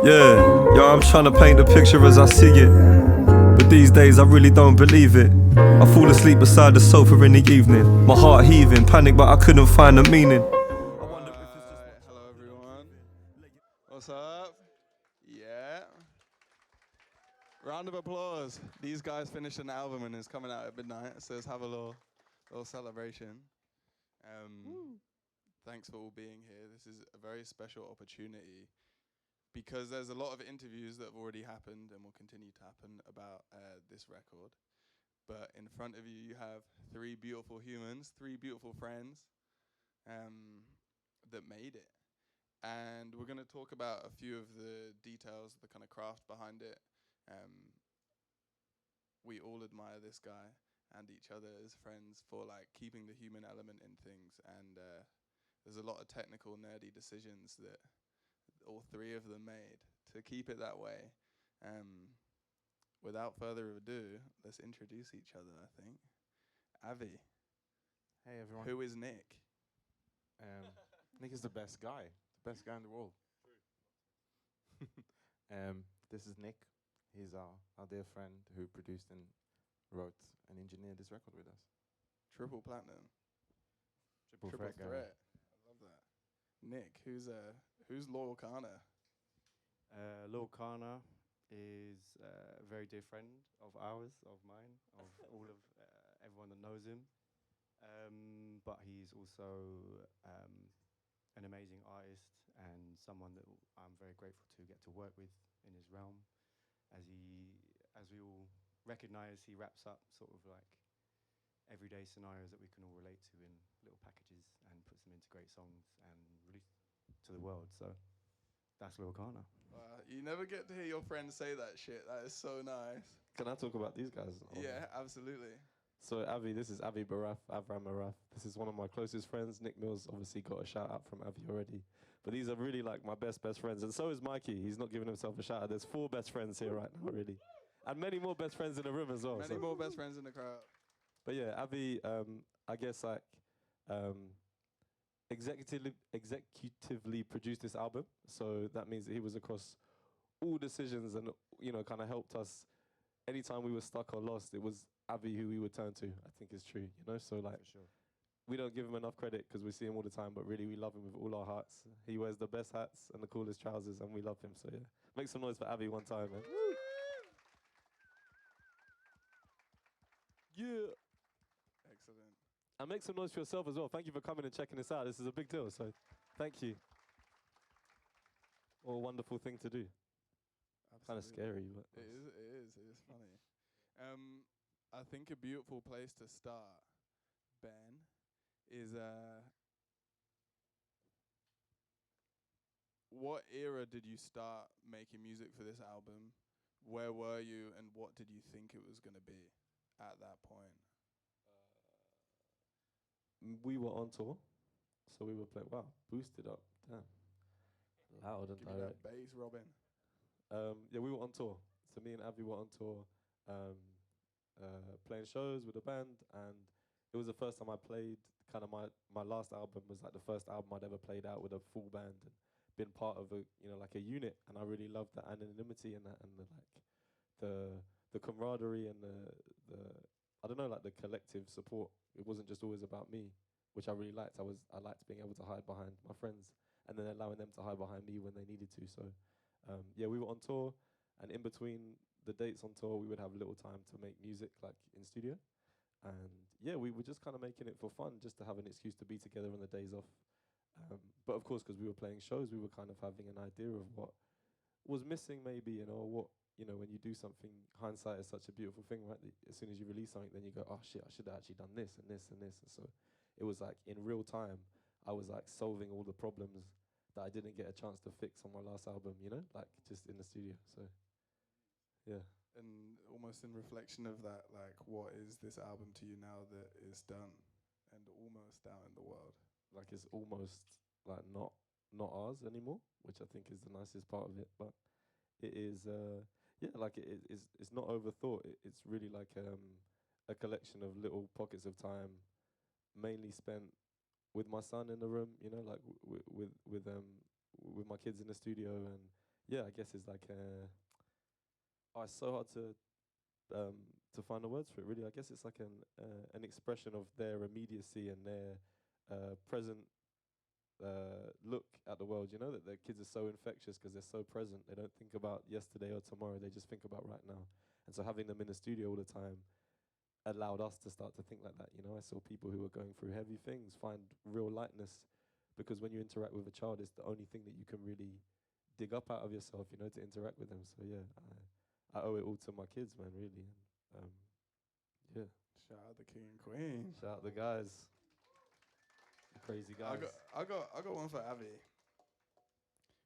Yeah, yo, I'm trying to paint the picture as I see it, but these days I really don't believe it. I fall asleep beside the sofa in the evening, my heart heaving, panic but I couldn't find the meaning. Hello everyone. What's up? Yeah. Round of applause. These guys finished an album and it's coming out at midnight, so let's have a little celebration. Thanks for all being here. This is a very special opportunity because there's a lot of interviews that have already happened and will continue to happen about this record. But in front of you, you have three beautiful humans, three beautiful friends that made it. And we're going to talk about a few of the details, the kind of craft behind it. We all admire this guy and each other as friends for like keeping the human element in things. And there's a lot of technical, nerdy decisions that all three of them made to keep it that way. Without further ado, let's introduce each other, I think. Avi. Hey everyone. Who is Nick? Nick is the best guy in the world. This is Nick. He's our dear friend who produced and wrote and engineered this record with us. Triple platinum. Triple threat. guy. I love that. Nick, who's Loyal Carner? Lil Carner is a very dear friend of ours, of mine, of all of everyone that knows him. But he's also an amazing artist and someone that I'm very grateful to get to work with in his realm. As we all recognize, he wraps up sort of like everyday scenarios that we can all relate to in little packages and puts them into great songs and release to the world. So that's Lil Carner. You never get to hear your friends say that shit. That is so nice. Can I talk about these guys? Yeah, absolutely. So Avi, this is Avi Baraf, Avram Araf. This is one of my closest friends. Nick Mills obviously got a shout out from Avi already. But these are really like my best friends. And so is Mikey. He's not giving himself a shout out. There's 4 best friends here right now, really. And many more best friends in the room as well. Many more best friends in the crowd. But yeah, Avi, I guess like executively produced this album. So that means that he was across all decisions and, you know, kind of helped us. Anytime we were stuck or lost, it was Avi who we would turn to, I think is true, you know? So like, we don't give him enough credit because we see him all the time, but really we love him with all our hearts. He wears the best hats and the coolest trousers and we love him, so yeah. Make some noise for Avi one time, man. Woo! Yeah. Excellent. And make some noise for yourself as well. Thank you for coming and checking this out. This is a big deal, so thank you. What a wonderful thing to do. Kind of scary, but it is funny. I think a beautiful place to start, Ben, is what era did you start making music for this album? Where were you, and what did you think it was going to be at that point? we were on tour, so we were playing. Wow, boosted up, damn, loud and Give me direct. that bass, Robin. Yeah, we were on tour. So me and Avi were on tour, playing shows with a band, and it was the first time I played. Kind of my last album was like the first album I'd ever played out with a full band and been part of a, you know, like a unit, and I really loved the anonymity and that, and the camaraderie and the I don't know, like the collective support. It wasn't just always about me, which I really liked. I liked being able to hide behind my friends and then allowing them to hide behind me when they needed to. So yeah, we were on tour, and in between the dates on tour, we would have little time to make music, like in studio. And yeah, we were just kind of making it for fun, just to have an excuse to be together on the days off. But of course, because we were playing shows, we were kind of having an idea of what was missing, maybe, you know, what, you know, when you do something, hindsight is such a beautiful thing, right? As soon as you release something, then you go, oh shit, I should have actually done this and this and this. And so it was like in real time, I was like solving all the problems that I didn't get a chance to fix on my last album, you know, like just in the studio. So yeah. And almost in reflection of that, like, what is this album to you now that is done and almost out in the world? Like it's almost like not ours anymore, which I think is the nicest part of it. But it is, yeah, like it's not overthought. It's really like a collection of little pockets of time, mainly spent with my son in the room, you know, like with my kids in the studio, and yeah, I guess it's like oh, it's so hard to find the words for it. Really, I guess it's like an expression of their immediacy and their present look at the world. You know that their kids are so infectious because they're so present. They don't think about yesterday or tomorrow. They just think about right now. And so having them in the studio all the time allowed us to start to think like that. You know, I saw people who were going through heavy things find real lightness because when you interact with a child, it's the only thing that you can really dig up out of yourself. You know, to interact with them. So yeah, I owe it all to my kids, man. Really. And, yeah. Shout out the king and queen. Shout out the guys. The crazy guys. I got one for Avi.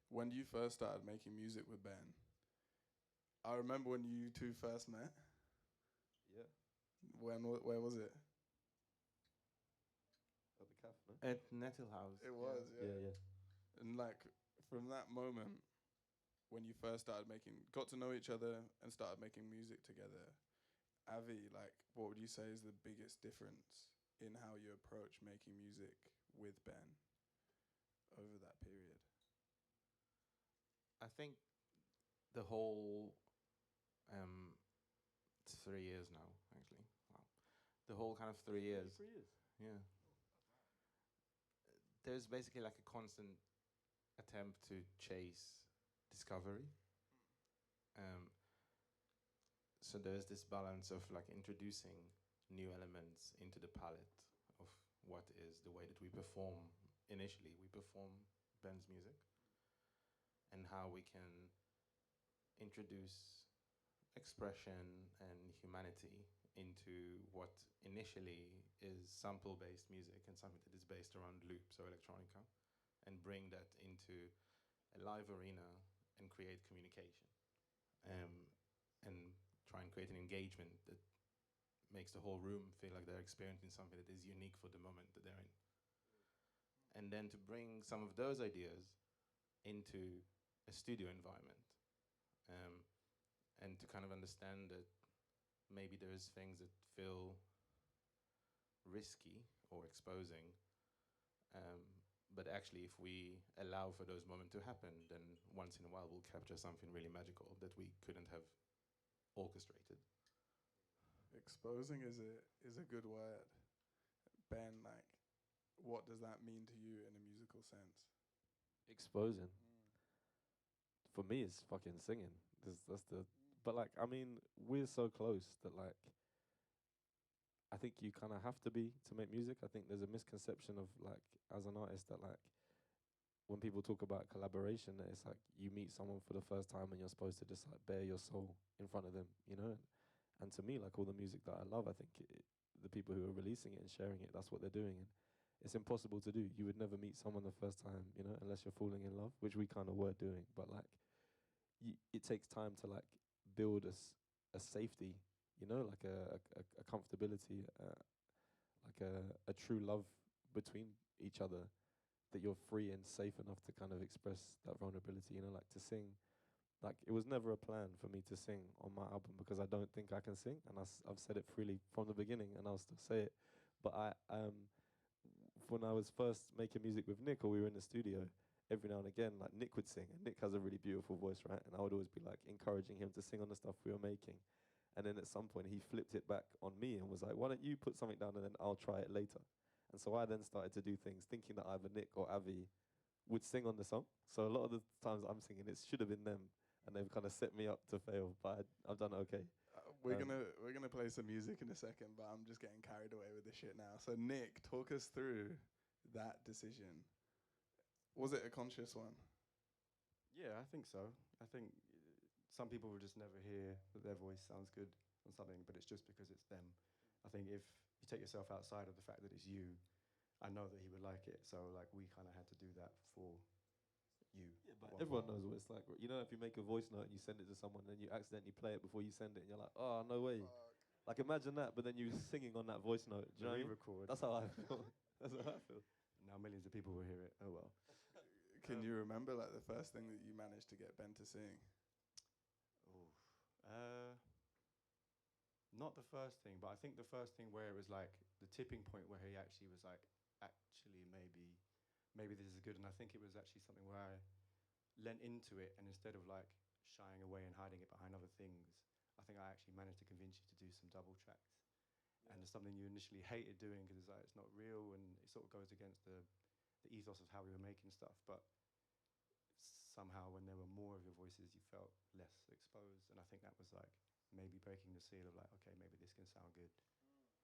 When you first started making music with Ben, I remember when you two first met. Yeah. Where was it? At the cafe, no? At Nettle House. It was, yeah. Yeah. And like from that moment, when you first got to know each other and started making music together, Avi, like, what would you say is the biggest difference in how you approach making music with Ben over that period? I think the whole 3 years now, actually. Wow. The whole kind of 3 years. 3 years. Yeah. There's basically like a constant attempt to chase discovery. So there's this balance of like introducing new elements into the palette of what is the way that we perform. Initially, we perform Ben's music, and how we can introduce expression and humanity into what initially is sample-based music and something that is based around loops or electronica, and bring that into a live arena and create communication, and try and create an engagement that makes the whole room feel like they're experiencing something that is unique for the moment that they're in. And then to bring some of those ideas into a studio environment, and to kind of understand that maybe there's things that feel risky or exposing, but actually if we allow for those moments to happen, then once in a while we'll capture something really magical that we couldn't have orchestrated. Exposing is a good word. Ben, like, what does that mean to you in a musical sense? Exposing. For me, it's fucking singing. That's the. But like, I mean, we're so close that like, I think you kind of have to be to make music. I think there's a misconception of like, as an artist, that like, when people talk about collaboration, that it's like you meet someone for the first time and you're supposed to just like bare your soul in front of them, you know. And to me, like all the music that I love, I think the people who are releasing it and sharing it, that's what they're doing. And it's impossible to do. You would never meet someone the first time, you know, unless you're falling in love, which we kind of were doing. But like, it takes time to like build a safety, you know, like a comfortability, like a true love between each other, that you're free and safe enough to kind of express that vulnerability, you know, like to sing. Like, it was never a plan for me to sing on my album because I don't think I can sing, and I've said it freely from the beginning, and I'll still say it. But when I was first making music with Nick, or we were in the studio, every now and again, like Nick would sing, and Nick has a really beautiful voice, right? And I would always be like encouraging him to sing on the stuff we were making. And then at some point, he flipped it back on me and was like, "Why don't you put something down and then I'll try it later?" And so I then started to do things thinking that either Nick or Avi would sing on the song. So a lot of the times I'm singing, it should have been them, and they've kind of set me up to fail, but I've done okay. We're gonna play some music in a second, but I'm just getting carried away with this shit now. So Nick, talk us through that decision. Was it a conscious one? Yeah, I think so. I think some people will just never hear that their voice sounds good on something, but it's just because it's them. I think if you take yourself outside of the fact that it's you, I know that he would like it. So like we kind of had to do that for you. Yeah, but everyone knows what it's like. You know, if you make a voice note and you send it to someone, then you accidentally play it before you send it, and you're like, "Oh, no way." Like, imagine that, but then you singing on that voice note. Do you know what I mean? Re-record. That's how I feel. That's how I feel. Now millions of people will hear it. Oh well. Can you remember like the first thing that you managed to get Ben to sing? Not the first thing, but I think the first thing where it was like the tipping point where he actually was like, actually maybe this is good. And I think it was actually something where I lent into it, and instead of like shying away and hiding it behind other things, I think I actually managed to convince you to do some double tracks. And it's something you initially hated doing because it's like it's not real and it sort of goes against the ethos of how we were making stuff. But somehow when there were more of your voices, you felt less exposed. And I think that was like maybe breaking the seal of like, okay, maybe this can sound good.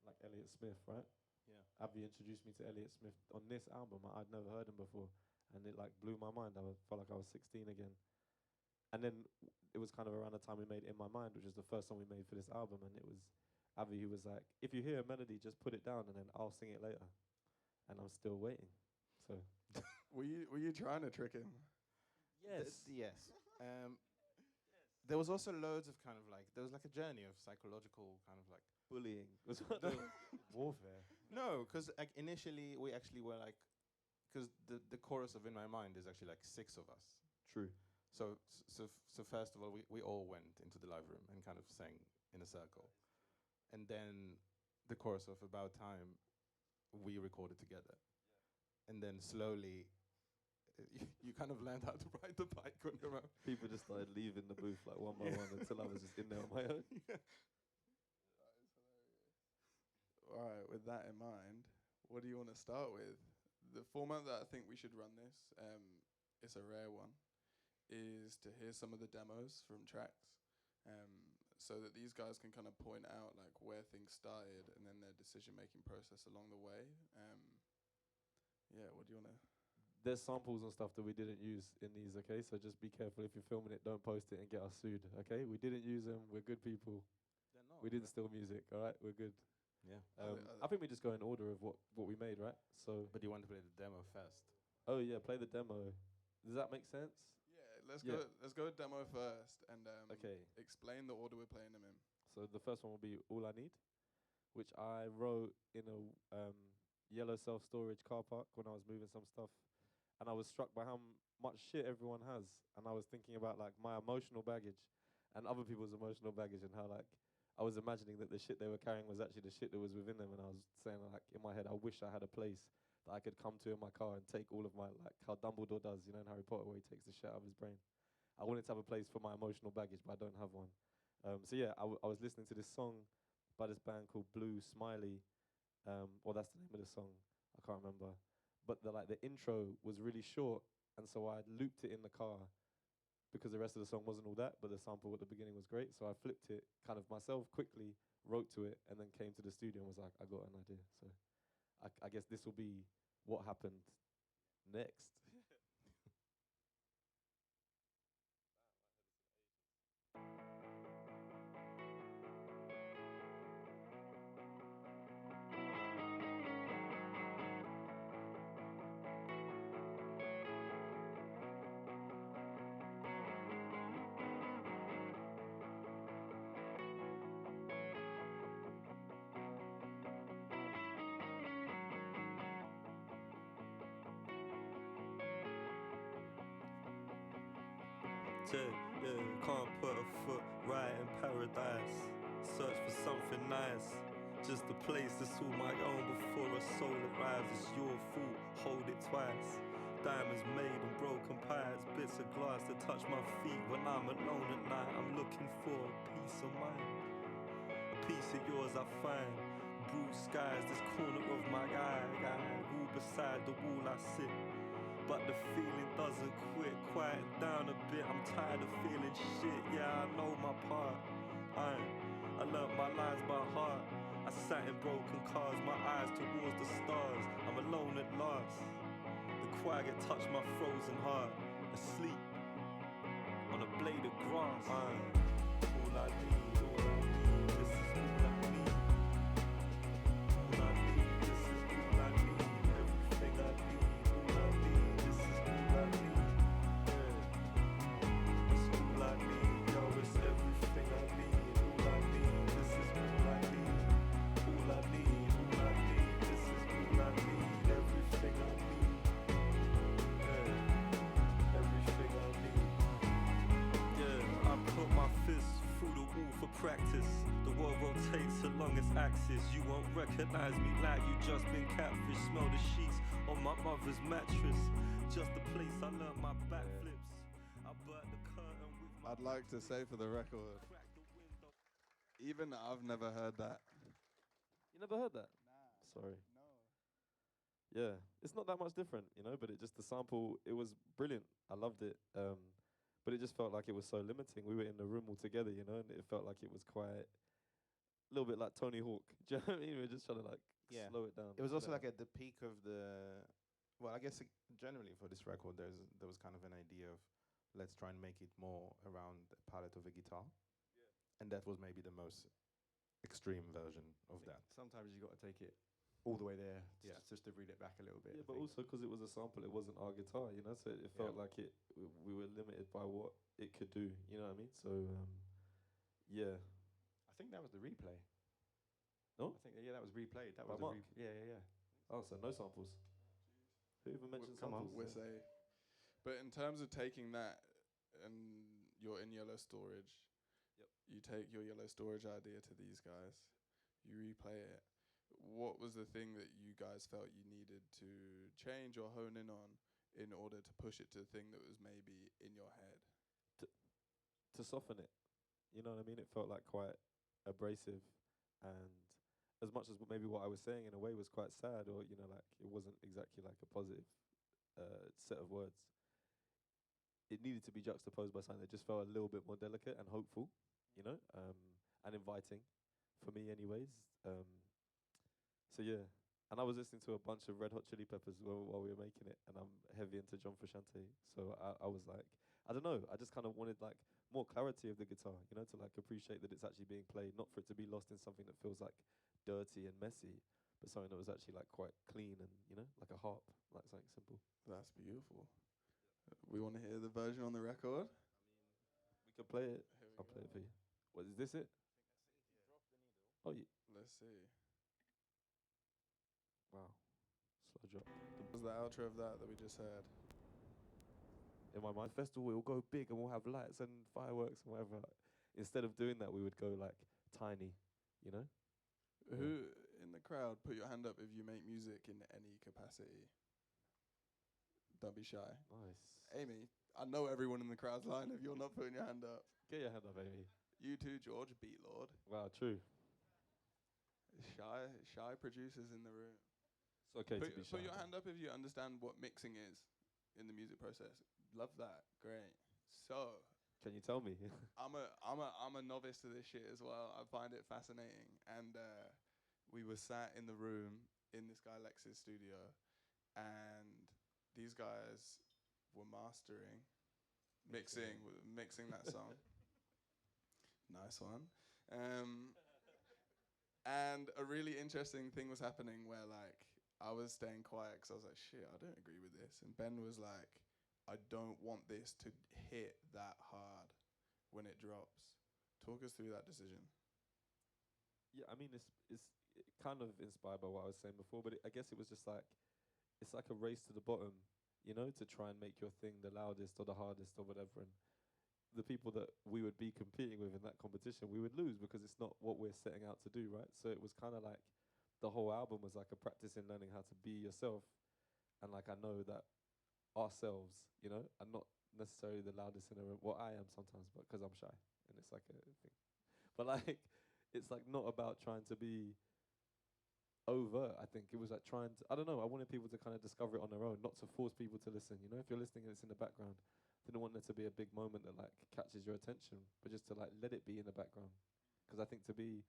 Like Elliott Smith, right? Yeah. Abby introduced me to Elliott Smith on this album. I'd never heard him before, and it like blew my mind. Felt like I was 16 again. And then it was kind of around the time we made In My Mind, which is the first song we made for this album, and it was Abby who was like, if you hear a melody, just put it down and then I'll sing it later. And I'm still waiting. So Were you trying to trick him? Yes. There was also loads of kind of like, there was like a journey of psychological kind of like bullying was Warfare. No, because like initially we actually were like, because the chorus of In My Mind is actually like 6 of us. true. So first of all, we all went into the live room and kind of sang in a circle. And then the chorus of About Time, we recorded together. And then slowly, you kind of learned how to ride the bike on your own. People just started leaving the booth like one by one until I was just in there on my own. All right, with that in mind, what do you want to start with? The format that I think we should run this, it's a rare one, is to hear some of the demos from tracks, so that these guys can kind of point out like where things started and then their decision-making process along the way. Yeah, what do you want to... There's samples and stuff that we didn't use in these, okay? So just be careful if you're filming it, don't post it and get us sued, okay? We didn't use them, we're good people. We didn't steal music, all right? We're good. Yeah. I think we just go in order of what we made, right? So. But you want to play the demo first. Oh yeah, play the demo. Does that make sense? Let's go demo first and Okay. explain the order we're playing them in. So the first one will be All I Need, which I wrote in a yellow self-storage car park when I was moving some stuff. And I was struck by how much shit everyone has. And I was thinking about like my emotional baggage and other people's emotional baggage and how like I was imagining that the shit they were carrying was actually the shit that was within them. And I was saying like in my head, I wish I had a place that I could come to in my car and take all of my, like how Dumbledore does, you know, in Harry Potter, where he takes the shit out of his brain. I wanted to have a place for my emotional baggage, but I don't have one. So yeah, I was listening to this song by this band called Blue Smiley. Well, that's the name of the song. I can't remember. But the intro was really short, and so I looped it in the car because the rest of the song wasn't all that, but the sample at the beginning was great. So I flipped it kind of myself quickly, wrote to it, and then came to the studio and was like, I got an idea. So I guess this will be what happened next. Yeah, can't put a foot right in paradise. Search for something nice, just a place that's all my own before a soul arrives. It's your fault, hold it twice. Diamonds made and broken pies, bits of glass that touch my feet when I'm alone at night. I'm looking for a peace of mind, a piece of yours I find. Blue skies, this corner of my eye, wall beside the wall I sit. But the feeling doesn't quit, quiet down a bit. I'm tired of feeling shit, yeah, I know my part. I learnt my lines by heart. I sat in broken cars, my eyes towards the stars. I'm alone at last. The quiet touched my frozen heart. Asleep on a blade of grass. All I need, all I need, this is all I need. All I need, this is all I need. Everything I need, all I need, this is all I need. Yeah, it's all I need, yo, it's everything I need. All I need, this is all I need. All I need, all I need, this is all I need. Everything I need. Yeah, everything I need. Yeah, I put my fist through the wall for practice. The world rotates along its axis. You won't recognize me like you just been catfish. Smell the sheets on my mother's mattress. Just the place I learnt my backflips. I'd like to say for the record, even I've never heard that. You never heard that? Sorry. Yeah, it's not that much different, you know, but it just, the sample, it was brilliant. I loved it. But it just felt like it was so limiting. We were in the room all together, you know, and it felt like it was quite, a little bit like Tony Hawk. Do you know what I mean? We were just trying to like slow it down. It was also like at the peak of the, well, I guess generally for this record, there was kind of an idea of let's try and make it more around the palette of a guitar. And that was maybe the most extreme version of that. Sometimes you got to take it all the way there, just to read it back a little bit. Yeah, but also because it was a sample, it wasn't our guitar, you know, so it felt like we were limited by what it could do, you know what I mean? So, yeah. I think that was the replay. No? I think, that was replayed. That By was Mark? Yeah. Oh, so no samples. Who even mentioned come on. samples? We're safe. But in terms of taking that and you're in yellow storage, you take your yellow storage idea to these guys, you replay it. What was the thing that you guys felt you needed to change or hone in on in order to push it to the thing that was maybe in your head? To soften it. You know what I mean? It felt like quite abrasive, and as much as maybe what I was saying in a way was quite sad, or, you know, like it wasn't exactly like a positive set of words, it needed to be juxtaposed by something that just felt a little bit more delicate and hopeful, you know, and inviting for me anyways. So yeah, and I was listening to a bunch of Red Hot Chili Peppers while we were making it, and I'm heavy into John Frusciante, so I was like, I don't know, I just kind of wanted like more clarity of the guitar, you know, to like appreciate that it's actually being played, not for it to be lost in something that feels like dirty and messy, but something that was actually like quite clean and, you know, like a harp, like something simple. That's beautiful. We want to hear the version on the record. We could play it. I'll play it for you. What, is this it? Oh, yeah. Let's see. Wow. Slow drop. What was the outro of that we just heard? In my mind, festival, it will go big and we'll have lights and fireworks and whatever. Instead of doing that, we would go like tiny, you know? Who in the crowd, put your hand up if you make music in any capacity. Don't be shy. Nice. Amy, I know everyone in the crowd's line if you're not putting your hand up. Get your hand up, Amy. You too, George, Beat Lord. Wow, true. Shy producers in the room. It's okay to be shy. Put your hand up if you understand what mixing is in the music process. Love that. Great. So, can you tell me? I'm a novice to this shit as well. I find it fascinating. And we were sat in the room in this guy Lex's studio, and these guys were mixing that song. Nice one. And a really interesting thing was happening where, like, I was staying quiet because I was like, shit, I don't agree with this. And Ben was like, I don't want this to hit that hard when it drops. Talk us through that decision. Yeah, I mean, it's kind of inspired by what I was saying before, but I guess it was just like, it's like a race to the bottom, you know, to try and make your thing the loudest or the hardest or whatever. And the people that we would be competing with in that competition, we would lose because it's not what we're setting out to do, right? So it was kind of like the whole album was like a practice in learning how to be yourself. And like, I know that ourselves, you know, are not necessarily the loudest in the room. Well, I am sometimes, but because I'm shy, and it's like a thing. But like, it's like not about trying to be overt. I think it was like trying to, I don't know, I wanted people to kind of discover it on their own, not to force people to listen. You know, if you're listening and it's in the background, didn't want there to be a big moment that like catches your attention, but just to like let it be in the background. Because I think to be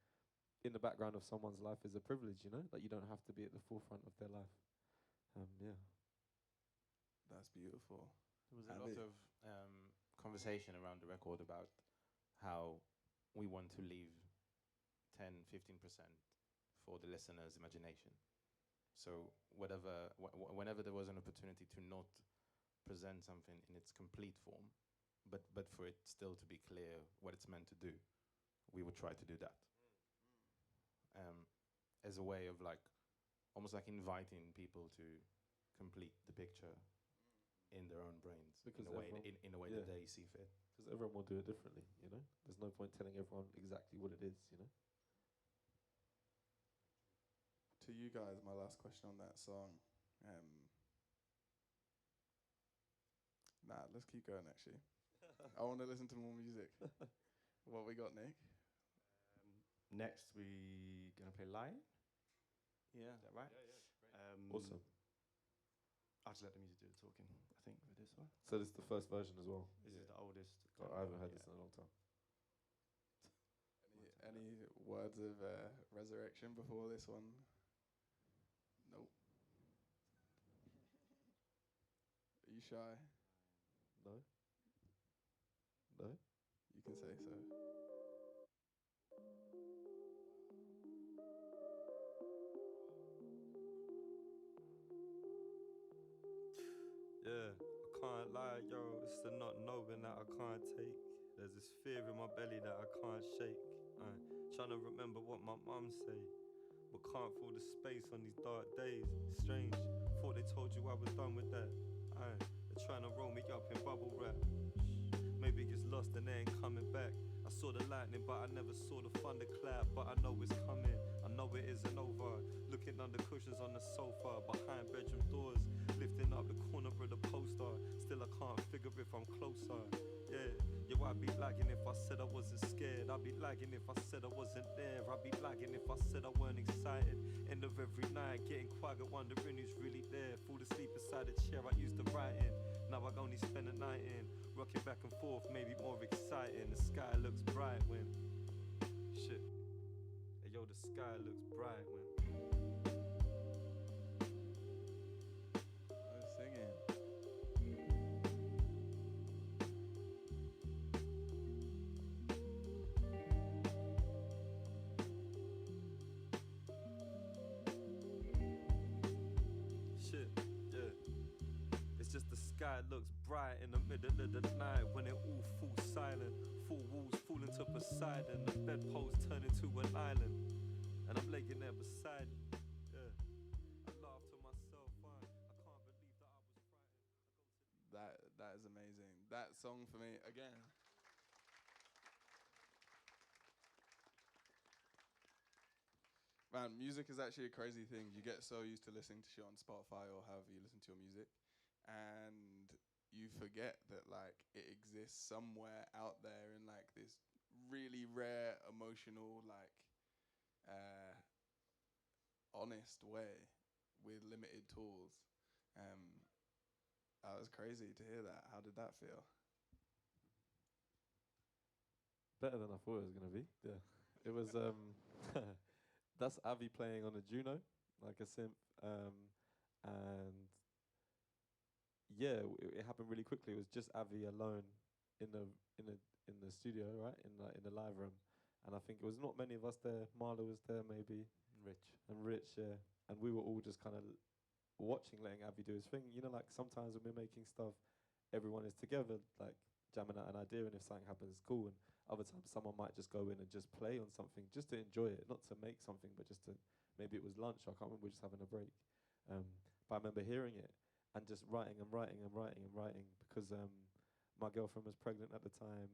in the background of someone's life is a privilege, you know, like you don't have to be at the forefront of their life. Yeah. That's beautiful. There was a lot of conversation around the record about how we want to leave 10, 15% for the listener's imagination. So whenever there was an opportunity to not present something in its complete form, but for it still to be clear what it's meant to do, we would try to do that. As a way of like, almost like inviting people to complete the picture in their own brains, Because in a way that they see fit. Because everyone will do it differently, you know? There's no point telling everyone exactly what it is, you know? To you guys, my last question on that song. Let's keep going, actually. I want to listen to more music. What we got, Nick? Next, we gonna play Lion. Yeah. Is that right? Awesome. I'll just let the music do the talking, I think, with this one. So this is the first version as well. This is the oldest. I haven't heard this in a long time. Any words of resurrection before this one? Nope. Are you shy? No? No? You can say so. Yeah, I can't lie, yo. It's the not knowing that I can't take. There's this fear in my belly that I can't shake. Trying to remember what my mum say, but can't fill the space on these dark days. Strange, thought they told you I was done with that. They're trying to roll me up in bubble wrap. Maybe it's lost and they ain't coming back. I saw the lightning, but I never saw the thunderclap. But I know it's coming, I know it isn't over. Looking under cushions on the sofa, behind bedroom doors, lifting up the corner of the poster. Still I can't figure if I'm closer. Yeah, yo, I'd be lagging if I said I wasn't scared. I'd be lagging if I said I wasn't there. I'd be lagging if I said I weren't excited. End of every night, getting quiet, wondering who's really there. Fall asleep beside the chair I used to write in. Now I only spend the night in, rocking back and forth, maybe more exciting. The sky looks bright when shit. Hey, yo, the sky looks bright when I was singing. shit, yeah. It's just the sky looks bright in the middle of the night when it all falls silent. Four walls fall into Poseidon, the bedpost turn into an island, and I'm laying there beside it. Yeah, I laugh to myself. I can't believe that I was frightened. That is amazing. That song for me again. Man, music is actually a crazy thing. You get so used to listening to shit on Spotify or however you listen to your music, and you forget that like it exists somewhere out there in like this really rare, emotional, like honest way with limited tools. That was crazy to hear that. How did that feel? Better than I thought it was going to be. Yeah. It was, that's Avi playing on a Juno, like a synth. And yeah, it happened really quickly. It was just Avi alone in the studio, right? In the live room. And I think it was not many of us there. Marla was there maybe. Rich, yeah. And we were all just kind of watching, letting Avi do his thing. You know, like sometimes when we're making stuff, everyone is together, like jamming out an idea, and if something happens, it's cool. And other times someone might just go in and just play on something, just to enjoy it, not to make something, but just to, maybe it was lunch, I can't remember, we're just having a break. But I remember hearing it and just writing because my girlfriend was pregnant at the time,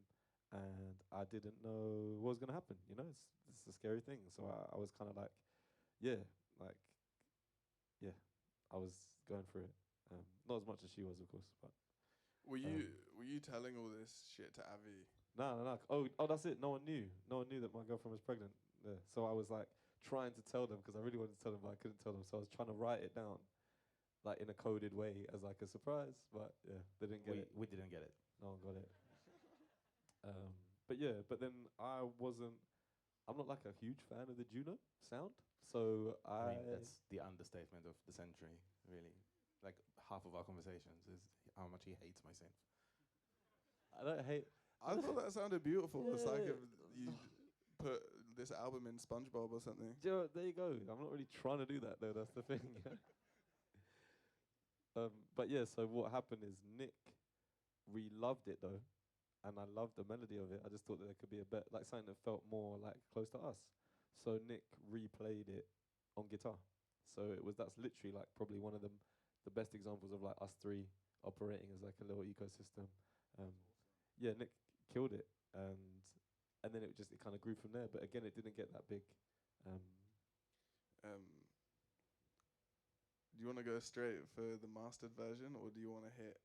and I didn't know what was going to happen. You know, it's a scary thing. So I was kind of like, yeah, I was going through it. Not as much as she was, of course, but. Were you telling all this shit to Avi? No. Oh, that's it. No one knew. No one knew that my girlfriend was pregnant. Yeah. So I was like trying to tell them because I really wanted to tell them, but I couldn't tell them. So I was trying to write it down, like in a coded way as like a surprise. But yeah, they didn't get it. We didn't get it. No one got it. But yeah, but then I'm not like a huge fan of the Juno sound. So I mean, that's the understatement of the century, really. Like half of our conversations is how much he hates my synth. I don't hate. I thought that sounded beautiful. Yeah. It's like if you put this album in SpongeBob or something. There you go. I'm not really trying to do that though. That's the thing. But yeah, so what happened is Nick loved it though, and I loved the melody of it. I just thought that there could be a bit like something that felt more like close to us. So Nick replayed it on guitar. So that's literally like probably one of the best examples of like us three operating as like a little ecosystem. Yeah, Nick killed it, and then it kind of grew from there. But again, it didn't get that big. Do you want to go straight for the mastered version, or do you want to hit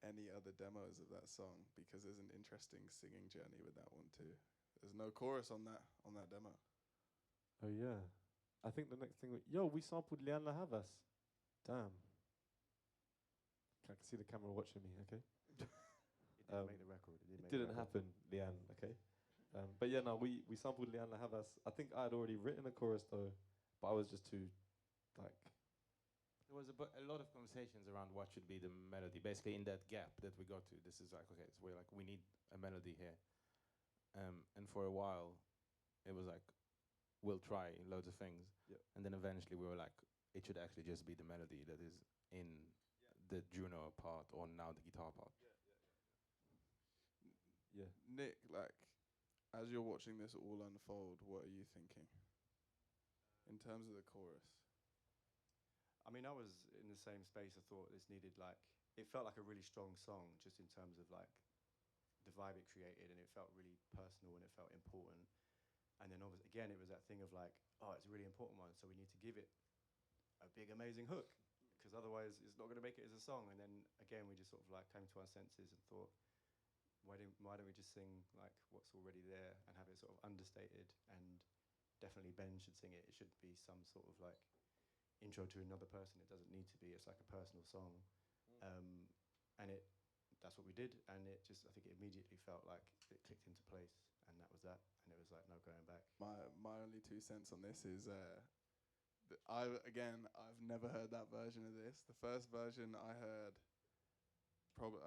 any other demos of that song, because there's an interesting singing journey with that one too. There's no chorus on that demo. Oh yeah. I think the next thing we sampled Liana Havas. Damn. I can see the camera watching me, okay? It didn't make the record. It didn't happen, Leanne, okay? But yeah, no, we sampled Liana Havas. I think I had already written a chorus though, but I was just too, like... There was a lot of conversations around what should be the melody. Basically, in that gap that we got to, this is like, okay, so we're like, we need a melody here. And for a while, it was like, we'll try loads of things. Yep. And then eventually we were like, it should actually just be the melody that is in the Juno part, or now the guitar part. Yeah. Nick, like, as you're watching this all unfold, what are you thinking in terms of the chorus? I mean, I was in the same space. I thought this needed, like, it felt like a really strong song, just in terms of like the vibe it created, and it felt really personal and it felt important. And then again, it was that thing of like, oh, it's a really important one, so we need to give it a big, amazing hook, because otherwise it's not going to make it as a song. And then again, we just sort of like came to our senses and thought, why don't we just sing like what's already there and have it sort of understated? And definitely Ben should sing it. It should be some sort of like intro to another person. It doesn't need to be. It's like a personal song. And that's what we did, and it just, I think it immediately felt like it clicked into place, and that was that, and it was like no going back. My only 2 cents on this is I've never heard that version of this. The first version I heard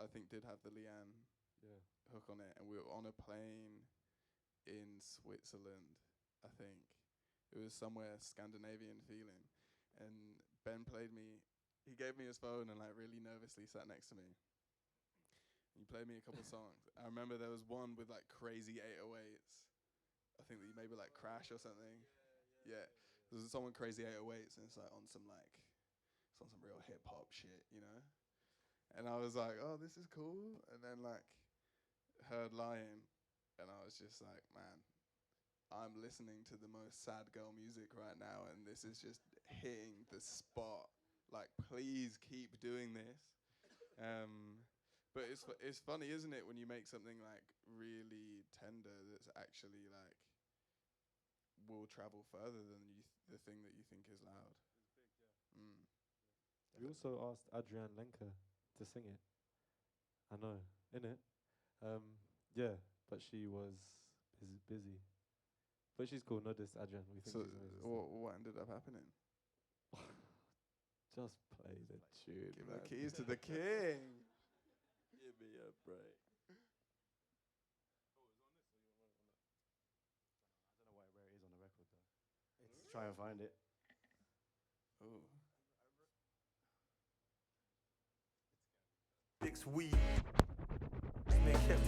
I think did have the Leanne hook on it, and we were on a plane in Switzerland, I think. It was somewhere Scandinavian feeling, and Ben he gave me his phone and like really nervously sat next to me. He played me a couple songs. I remember there was one with like crazy 808s. I think that you maybe like Crash or something. Yeah. There's a song with crazy 808s, and it's like on some real hip hop shit, you know? And I was like, oh, this is cool. And then like heard Lying, and I was just like, man, I'm listening to the most sad girl music right now, and this is just hitting the spot. Like, please keep doing this. But it's funny, isn't it, when you make something like really tender that's actually like will travel further than the thing that you think is loud. We also asked Adrienne Lenker to sing it. I know, innit? Yeah, but she was busy. But she's cool. No diss, Adrienne. We think So she's amazing. what ended up happening? Just play the tune. Give the keys to the king. Give me a break. I don't know where it is on the record though. Let's try and find it. Ooh. 6 weeks. Make it.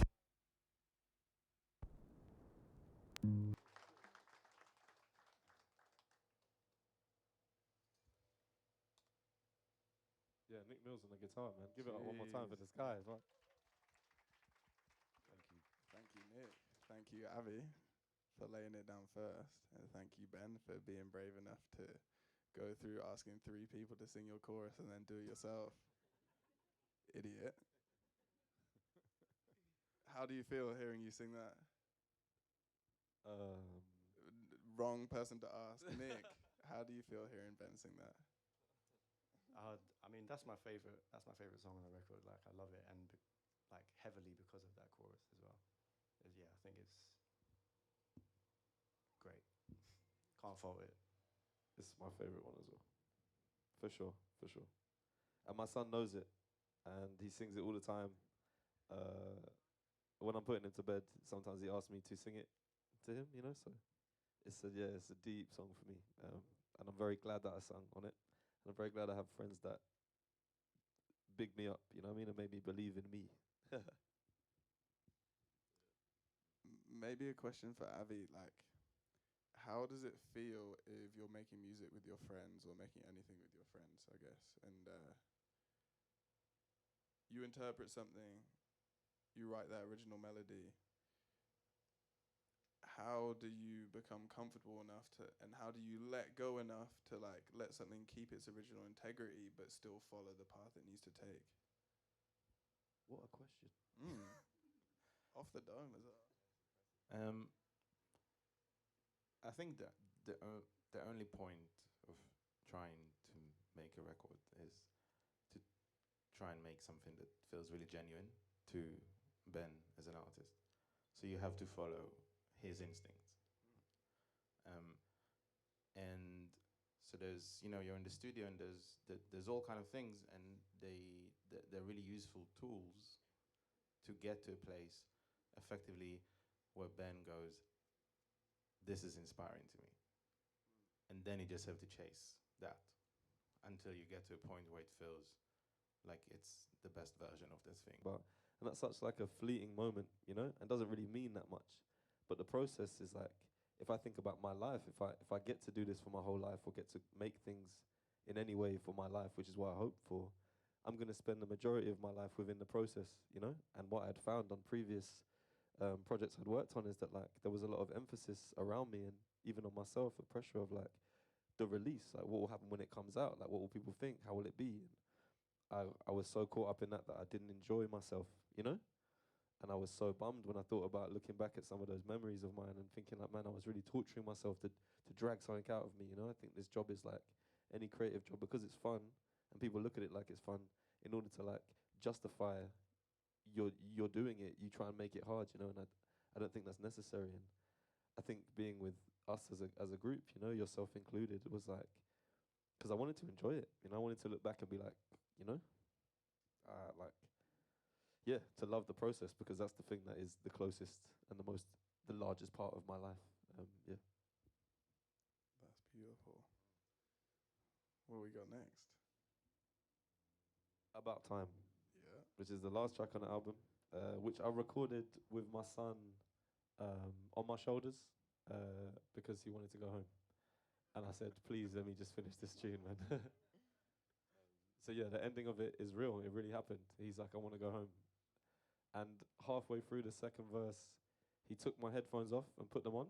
Yeah, Nick Mills on the guitar, man. Give it up one more time for this guy. Right? Thank you, Nick. Thank you, Avi, for laying it down first. And thank you, Ben, for being brave enough to go through asking 3 people to sing your chorus and then do it yourself. Idiot. How do you feel hearing you sing that? Wrong person to ask. Nick, how do you feel hearing Ben sing that? I mean, that's my favorite song on the record. Like, I love it, and like heavily because of that chorus as well. Yeah, I think it's great. Can't fault it. It's my favorite one as well. For sure. And my son knows it, and he sings it all the time. When I'm putting him to bed, sometimes he asks me to sing it to him, you know. So it's a deep song for me, and I'm very glad that I sung on it. And I'm very glad I have friends that big me up, you know what I mean, and made me believe in me. Maybe a question for Avi, like, how does it feel if you're making music with your friends or making anything with your friends, I guess, and you interpret something, you write that original melody, how do you become comfortable enough to, and how do you let go enough to like let something keep its original integrity but still follow the path it needs to take? What a question. Off the dome as well. I think that the only point of trying to make a record is to try and make something that feels really genuine to Ben as an artist. So you have to follow his instincts. And so there's, you're in the studio and there's all kind of things, and they're really useful tools to get to a place effectively where Ben goes, this is inspiring to me. And then you just have to chase that until you get to a point where it feels like it's the best version of this thing. And that's such like a fleeting moment, and doesn't really mean that much. But the process is like, if I think about my life, if I get to do this for my whole life, or get to make things in any way for my life, which is what I hope for, I'm going to spend the majority of my life within the process, And what I'd found on previous projects I'd worked on is that like there was a lot of emphasis around me, and even on myself, the pressure of like the release, like what will happen when it comes out, like what will people think, how will it be? I was so caught up in that I didn't enjoy myself, And I was so bummed when I thought about looking back at some of those memories of mine and thinking like, man, I was really torturing myself to drag something out of me, I think this job is like any creative job, because it's fun and people look at it like it's fun. In order to like justify you're doing it, you try and make it hard, and I don't think that's necessary. And I think being with us as a group, yourself included, it was like, because I wanted to enjoy it, I wanted to look back and be like, to love the process, because that's the thing that is the closest and the largest part of my life. Yeah. That's beautiful. What we got next? About Time, Yeah. which is the last track on the album, which I recorded with my son on my shoulders because he wanted to go home. And I said, please let me just finish this tune, man. So yeah, the ending of it is real. It really happened. He's like, I want to go home. And halfway through the second verse, he took my headphones off and put them on.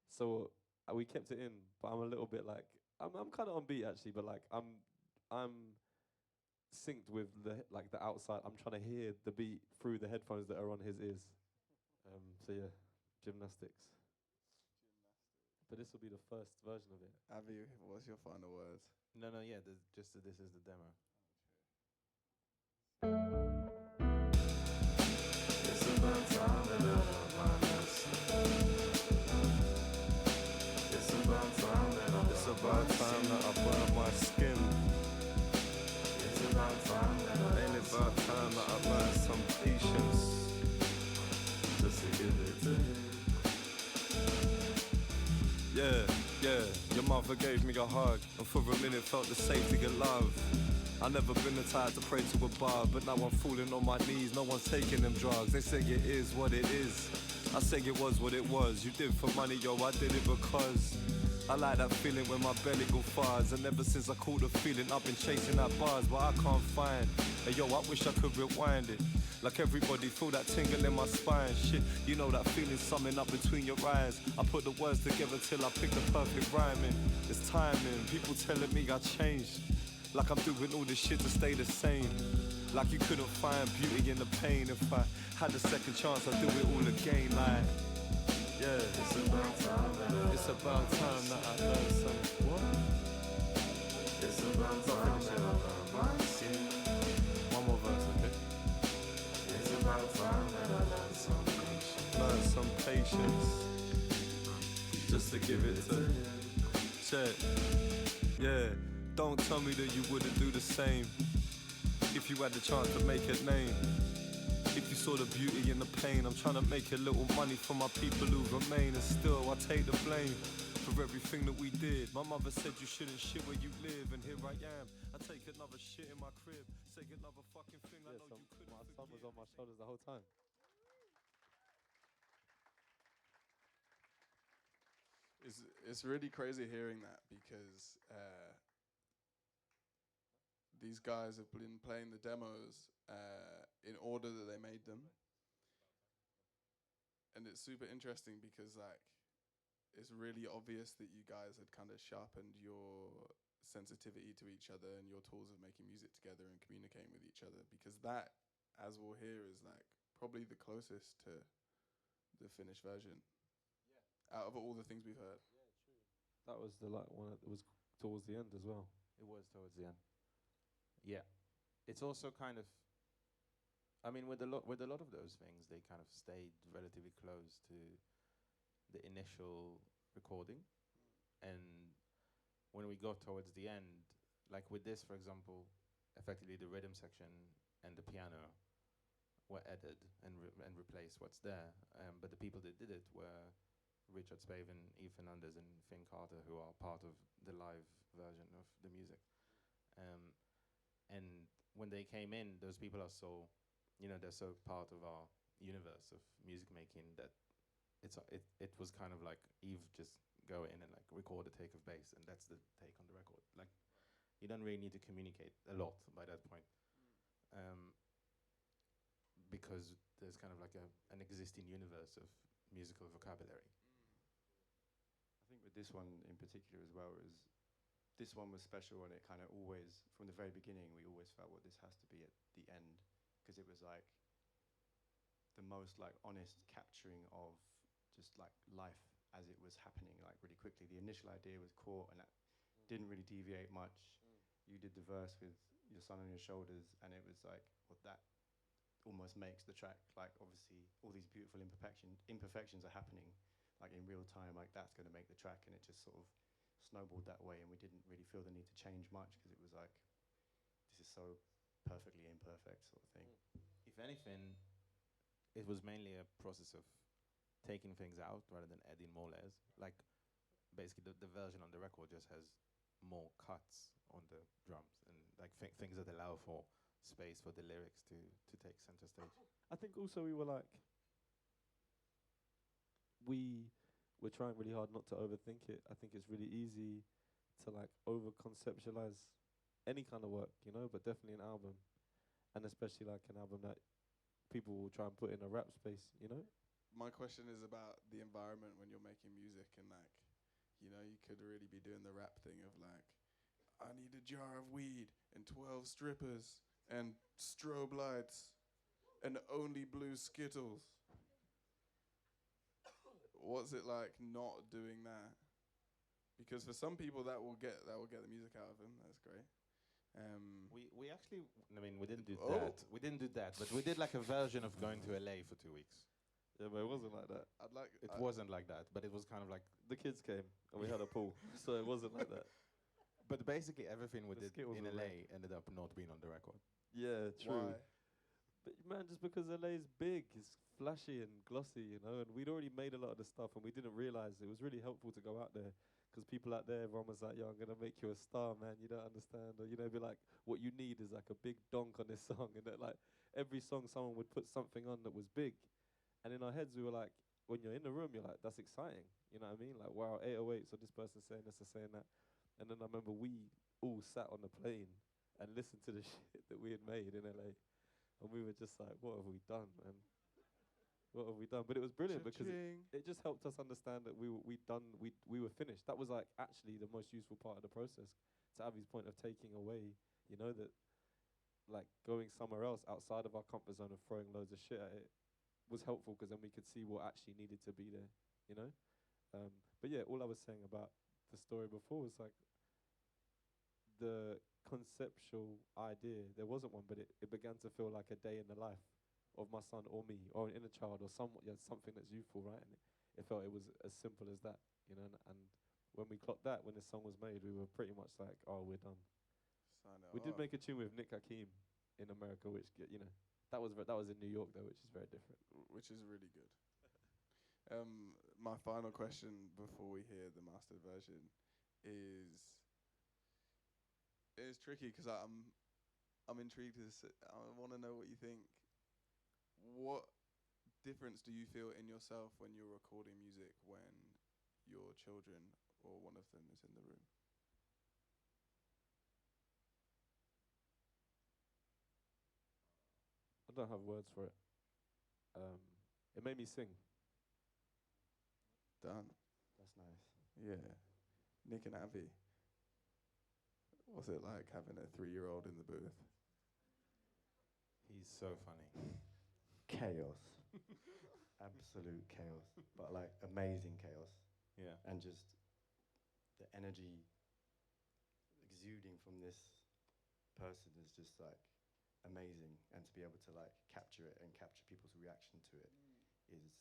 So we kept it in, but I'm a little bit like, I'm kind of on beat actually, but like I'm synced with the outside. I'm trying to hear the beat through the headphones that are on his ears. So yeah, gymnastics. But this will be the first version of it. Avi, what's your final words? No, yeah, this is the demo. It's about time that I learned my lesson. It's about time that I burn my skin. It's about time that ain't it about time that I learned some patience, just to give it to you. Yeah, your mother gave me a hug, and for a minute felt the safety of love. I never been the type to pray to above, but now I'm falling on my knees, no one's taking them drugs. They say it is what it is, I say it was what it was. You did for money, yo, I did it because I like that feeling when my belly go fuzz. And ever since I caught the feeling, I've been chasing that buzz, but I can't find. And yo, I wish I could rewind it. Like everybody, feel that tingle in my spine. Shit, you know that feeling summing up between your eyes. I put the words together till I pick the perfect rhyming. It's timing, people telling me I changed. Like I'm doing all this shit to stay the same. Like you couldn't find beauty in the pain. If I had a second chance, I'd do it all again. Like, yeah, it's about time that I learned some. What? It's about time that I learned my skin. One more verse, okay? It's about time that I learned some patience. Learn some patience, just to give it to you. Check, yeah. Don't tell me that you wouldn't do the same if you had the chance to make a name. If you saw the beauty in the pain, I'm trying to make a little money for my people who remain. And still I take the blame for everything that we did. My mother said you shouldn't shit where you live, and here I am. I take another shit in my crib, say another fucking thing I know you couldn't My forgive. son was on my shoulders the whole time. It's really crazy hearing that, because these guys have been playing the demos in order that they made them. And it's super interesting because like it's really obvious that you guys had kind of sharpened your sensitivity to each other and your tools of making music together and communicating with each other, because that as we'll hear, is like probably the closest to the finished version. Yeah. Out of all the things we've heard. Yeah, true. That was the one that was towards the end as well. It was towards the end. Yeah. It's also kind of, I mean, with a lot of those things, they kind of stayed relatively close to the initial recording. And when we got towards the end, like with this, for example, effectively the rhythm section and the piano were added and replaced what's there. But the people that did it were Richard Spaven, Eve Fernandez, and Finn Carter, who are part of the live version of the music. And when they came in, those people are so, they're so part of our universe of music making that it was kind of like Eve just go in and like record a take of bass, and that's the take on the record. Like, you don't really need to communicate a lot by that point. Because there's kind of like an existing universe of musical vocabulary. I think with this one in particular as well, this one was special, and it kind of always, from the very beginning, we always felt, well, this has to be at the end, because it was like the most like honest capturing of just like life as it was happening, like really quickly. The initial idea was caught, and that didn't really deviate much. You did the verse with your son on your shoulders, and it was like, well, that almost makes the track. Like, obviously, all these beautiful imperfections are happening, like in real time. Like, that's going to make the track, and it just sort of snowballed that way. And we didn't really feel the need to change much, because it was like, this is so perfectly imperfect, sort of thing. If anything, it was mainly a process of taking things out rather than adding more layers. Like, basically, the version on the record just has more cuts on the drums and like things that allow for space for the lyrics to take center stage. I think also we were like, we were trying really hard not to overthink it. I think it's really easy to like over conceptualize any kind of work, but definitely an album, and especially like an album that people will try and put in a rap space, My question is about the environment when you're making music, and like, you could really be doing the rap thing of like, I need a jar of weed and 12 strippers and strobe lights and only blue Skittles. What's it like not doing that? Because for some people that will get the music out of them. That's great. We actually, we didn't do that. We didn't do that, but we did like a version of going to LA for 2 weeks. Yeah, but it wasn't like that. It wasn't like that, but it was kind of like the kids came and we had a pool, so it wasn't like that. But basically everything we did Skittles in were LA ended up not being on the record. Yeah, true. Why? But man, just because LA is big, it's flashy and glossy, and we'd already made a lot of the stuff, and we didn't realize it was really helpful to go out there, because people out there, everyone was like, yo, I'm gonna make you a star, man, you don't understand, or be like, what you need is like a big donk on this song, and that like every song someone would put something on that was big, and in our heads we were like, when you're in the room, you're like, that's exciting, you know what I mean? Like, wow, 808, so this person's saying this or saying that. And then I remember we all sat on the plane and listened to the shit that we had made in LA. And we were just like, what have we done, man? What have we done? But it was brilliant because it just helped us understand that we were finished. That was like actually the most useful part of the process. To Avi's point of taking away, that like going somewhere else outside of our comfort zone and throwing loads of shit at it was helpful, because then we could see what actually needed to be there, But yeah, all I was saying about the story before was like the conceptual idea. There wasn't one, but it began to feel like a day in the life of my son or me or an inner child or something that's youthful, right? And it felt it was as simple as that, and when we clocked that, when the song was made, we were pretty much like, oh, we're done. We did make a tune with Nick Hakim in America, which that was in New York though, which is very different. Which is really good. My final question before we hear the mastered version is tricky, because I'm intrigued. I want to know what you think. What difference do you feel in yourself when you're recording music when your children or one of them is in the room? I don't have words for it. It made me sing. Done. That's nice. Yeah. Nick and Avi, what's it like having a 3-year-old in the booth? He's so funny. Chaos. Absolute chaos. But like amazing chaos. Yeah. And just the energy exuding from this person is just like amazing. And to be able to like capture it and capture people's reaction to it is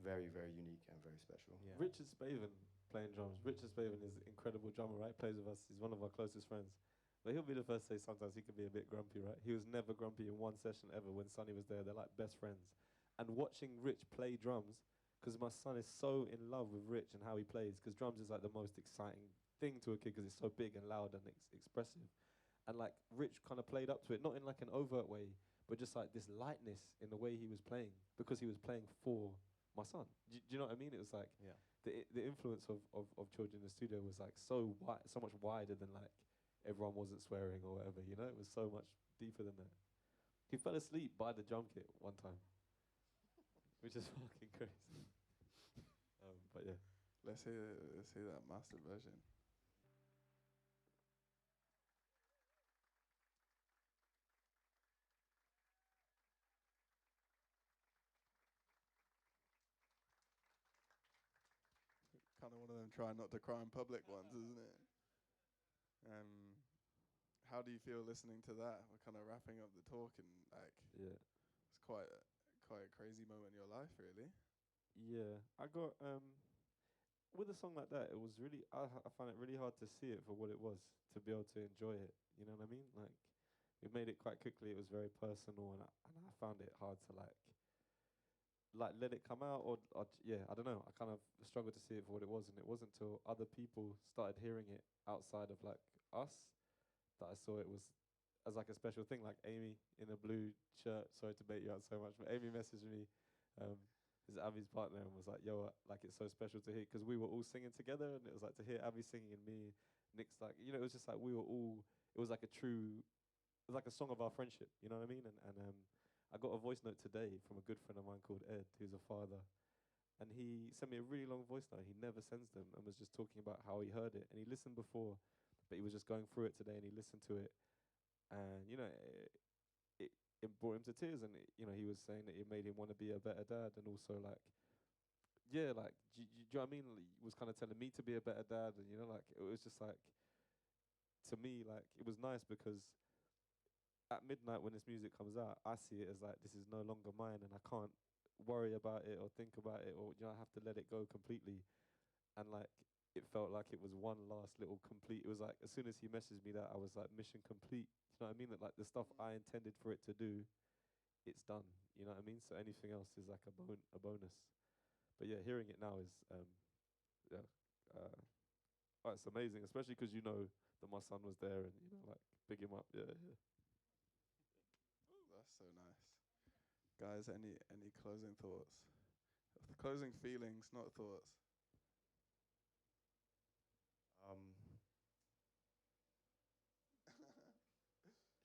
very, very unique and very special. Yeah. Richard Spaven playing drums. Richard Spaven is an incredible drummer, right? Plays with us. He's one of our closest friends. But he'll be the first to say sometimes he can be a bit grumpy, right? He was never grumpy in one session ever when Sonny was there. They're like best friends. And watching Rich play drums, because my son is so in love with Rich and how he plays, because drums is like the most exciting thing to a kid because it's so big and loud and expressive. And like Rich kind of played up to it, not in like an overt way, but just like this lightness in the way he was playing, because he was playing for my son. Do you know what I mean? It was like Yeah. the influence of children in the studio was like so much wider than like everyone wasn't swearing or whatever, you know? It was so much deeper than that. He fell asleep by the drum kit one time, which is fucking crazy. But yeah. Let's hear that mastered version. Kind of one of them try not to cry in public ones, isn't it? How do you feel listening to that? We're kind of wrapping up the talk, and like, Yeah. it's quite a crazy moment in your life, really. Yeah. I got with a song like that, it was really I found it really hard to see it for what it was, to be able to enjoy it. You know what I mean? Like, we made it quite quickly. It was very personal, and I found it hard to like let it come out, or yeah, I don't know. I kind of struggled to see it for what it was, and it wasn't until other people started hearing it outside of like us that I saw it was as like a special thing. Like Amy in a blue shirt. Sorry to bait you out so much, but Amy messaged me, is Abby's partner, and was like, "Yo, like it's so special to hear," because we were all singing together, and it was like to hear Abby singing and me, Nick's like, you know, it was just like we were all. It was like a true, it was like a song of our friendship. You know what I mean? And I got a voice note today from a good friend of mine called Ed, who's a father. And he sent me a really long voice note. He never sends them, and was just talking about how he heard it. And he listened before, but he was just going through it today, and he listened to it. And, you know, it brought him to tears. And, you know, he was saying that it made him want to be a better dad. And also, like, yeah, like, do you know what I mean? Like, he was kind of telling me to be a better dad. And, you know, like, it was just like, to me, like, it was nice because at midnight when this music comes out, I see it as like, this is no longer mine, and I can't worry about it or think about it, or, you know, I have to let it go completely. And like, it felt like it was one last little complete. It was like, as soon as he messaged me that, I was like, mission complete. You know what I mean? That like the stuff I intended for it to do, it's done. You know what I mean? So anything else is like a bonus. But yeah, hearing it now is yeah, oh, it's amazing, especially because you know that my son was there, and, you know, like, big him up. Yeah, yeah. That's so nice, guys. Any closing thoughts? Closing feelings, not thoughts.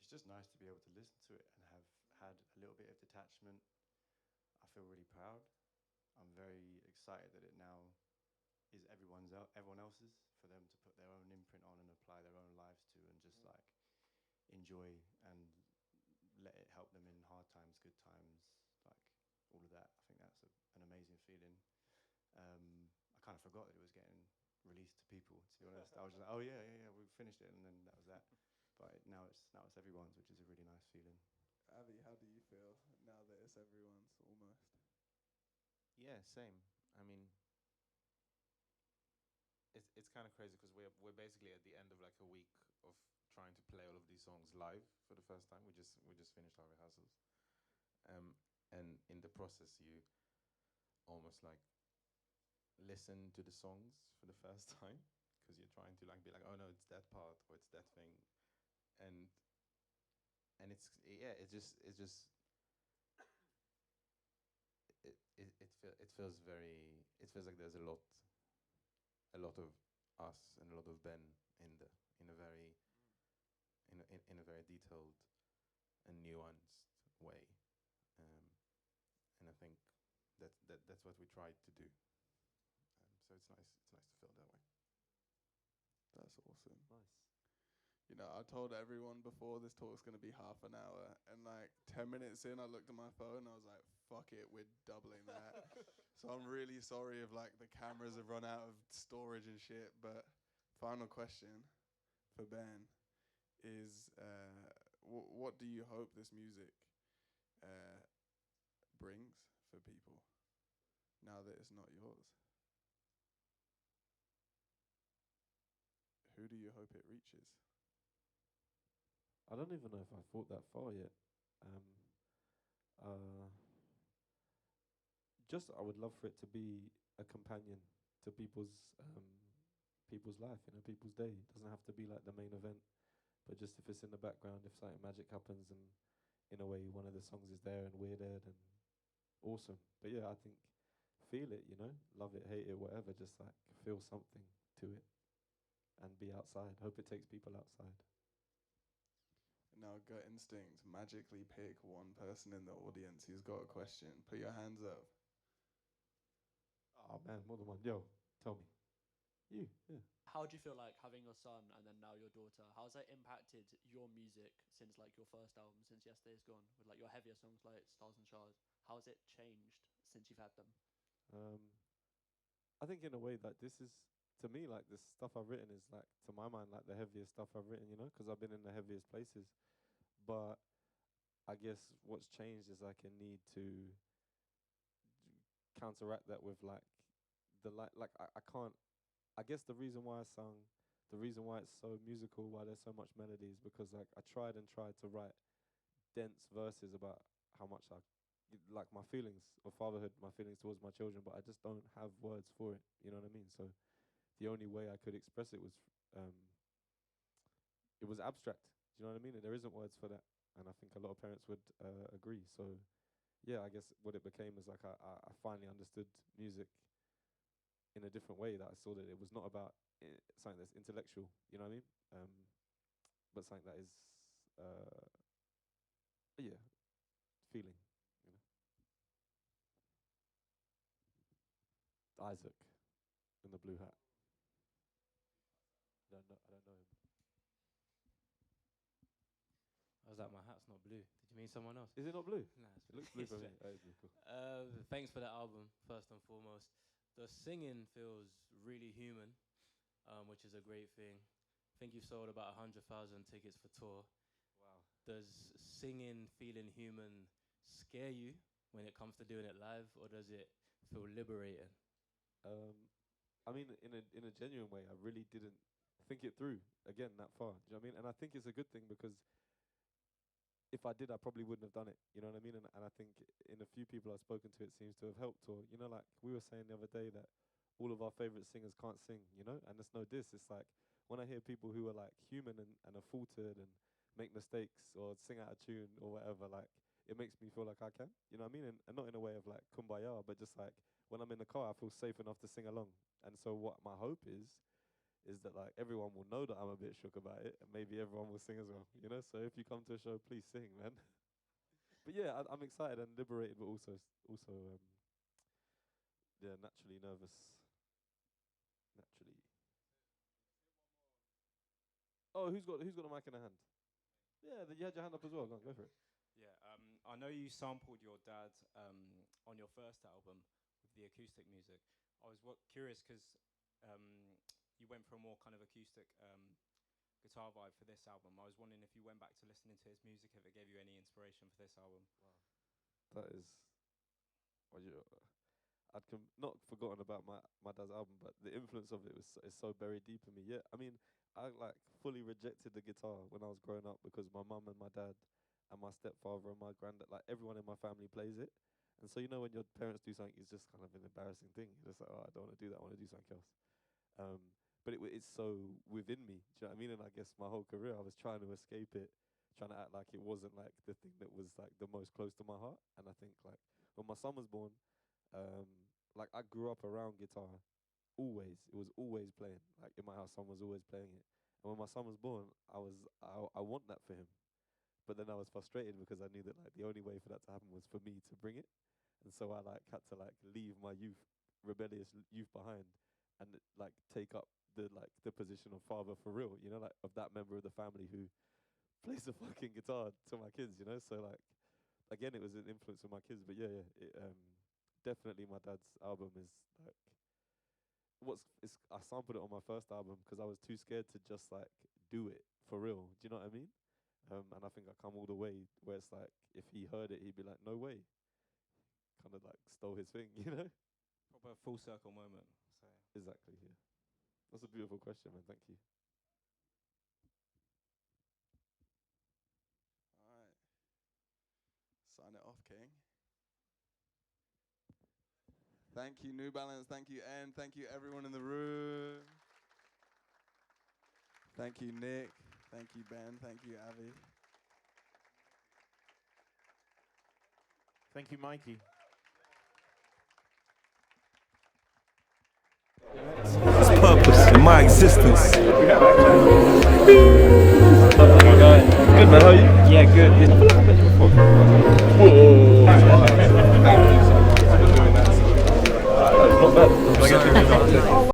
It's just nice to be able to listen to it and have had a little bit of detachment. I feel really proud. I'm very excited that it now is everyone else's, for them to put their own imprint on and apply their own lives to, and just like enjoy and let it help them in hard times, good times, like all of that. I think that's an amazing feeling. I kind of forgot that it was getting released to people, to be honest. I was just like, oh yeah, we finished it, and then that was that. But now it's everyone's, which is a really nice feeling. Abby, how do you feel now that it's everyone's almost? Yeah, same. I mean, it's kind of crazy because we're basically at the end of like a week of trying to play all of these songs live for the first time. We just finished our rehearsals, and in the process, you almost like listen to the songs for the first time because you're trying to like be like, oh no, it's that part or it's that thing, and it's yeah, it feels very. It feels like there's a lot of us and a lot of Ben in a very in a very detailed and nuanced way, and I think that's what we tried to do. So it's nice to feel that way. That's awesome. Nice. You know, I told everyone before this talk's going to be half an hour, and like 10 minutes in, I looked at my phone and I was like, fuck it, we're doubling that. So I'm really sorry if like the cameras have run out of storage and shit, but final question for Ben is what do you hope this music brings for people now that it's not yours? Who do you hope it reaches? I don't even know if I thought that far yet. Just I would love for it to be a companion to people's life, people's day. It doesn't have to be like the main event, but just if it's in the background, if something magic happens and in a way one of the songs is there and we're there, then awesome. But yeah, I think feel it, love it, hate it, whatever. Just like feel something to it and be outside. Hope it takes people outside. Now, gut instinct, magically pick one person in the audience who's got a question. Put your hands up. Oh man, more than one. Yo, tell me. You, yeah. How do you feel like having your son and then now your daughter? How's that impacted your music since like your first album, since Yesterday's Gone, with like your heavier songs like Stars and Shards? How has it changed since you've had them? I think in a way that this is, to me, like the stuff I've written is like, to my mind, like the heaviest stuff I've written, because I've been in the heaviest places. But I guess what's changed is like a need to counteract that with like I can't. I guess the reason why the reason why it's so musical, why there's so much melody, is because like I tried to write dense verses about how much I like my feelings of fatherhood, my feelings towards my children, but I just don't have words for it. You know what I mean? So the only way I could express it was it was abstract. Do you know what I mean? And there isn't words for that, and I think a lot of parents would agree. So yeah, I guess what it became is like I finally understood music in a different way, that I saw that it was not about something that's intellectual, you know what I mean? But something that is, feeling, Isaac in the blue hat. I don't know him. I was like, my hat's not blue. Did you mean someone else? Is it not blue? Nah, It looks blue for me. That is blue, cool. Thanks for that album, first and foremost. The singing feels really human, which is a great thing. I think you've sold about 100,000 tickets for tour. Wow. Does singing, feeling human, scare you when it comes to doing it live, or does it feel liberating? I mean, in a genuine way, I really didn't think it through, again, that far. Do you know what I mean? And I think it's a good thing, because if I did, I probably wouldn't have done it. You know what I mean? And I think in a few people I've spoken to, it seems to have helped. Or, like we were saying the other day, that all of our favorite singers can't sing, and it's no diss. It's like when I hear people who are like human and are faltered and make mistakes or sing out of tune or whatever, like it makes me feel like I can. You know what I mean? And not in a way of like kumbaya, but just like when I'm in the car, I feel safe enough to sing along. And so what my hope is that like everyone will know that I'm a bit shook about it, and maybe everyone will sing as well, So if you come to a show, please sing, man. But yeah, I'm excited and liberated, but also naturally nervous. Naturally. Oh, who's got the mic in their hand? Yeah, you had your hand up as well. Go for it. Yeah, I know you sampled your dad on your first album with the acoustic music. I was curious because you went for a more kind of acoustic guitar vibe for this album. I was wondering if you went back to listening to his music, if it gave you any inspiration for this album. Wow. That is... I'd not forgotten about my dad's album, but the influence of it is so buried deep in me. Yeah, I mean, I like fully rejected the guitar when I was growing up, because my mum and my dad and my stepfather and my granddad, like everyone in my family plays it. And so, when your parents do something, it's just kind of an embarrassing thing. You're just like, oh, I don't want to do that, I want to do something else. But it's so within me, do you know what I mean? And I guess my whole career, I was trying to escape it, trying to act like it wasn't like the thing that was like the most close to my heart. And I think like when my son was born, like I grew up around guitar, always. It was always playing. Like in my house, someone was always playing it. And when my son was born, I want that for him. But then I was frustrated because I knew that like the only way for that to happen was for me to bring it. And so I like had to like leave my rebellious youth behind and like take up the position of father for real, you know, like of that member of the family who plays the fucking guitar to my kids, you know. So like, again, it was an influence on my kids, but yeah, definitely my dad's album is like I sampled it on my first album because I was too scared to just like do it for real. Do you know what I mean? And I think I come all the way where it's like if he heard it, he'd be like, no way. Kind of like stole his thing, you know? Proper full circle moment. So. Exactly, yeah. That's a beautiful question, man. Thank you. All right. Sign it off, King. Thank you, New Balance. Thank you, N. Thank you, everyone in the room. Thank you, Nick. Thank you, Ben. Thank you, Avi. Thank you, Mikey. There's purpose in my existence. Good man, how are you? Yeah, good. I feel like I've met you before. Whoa. Not bad.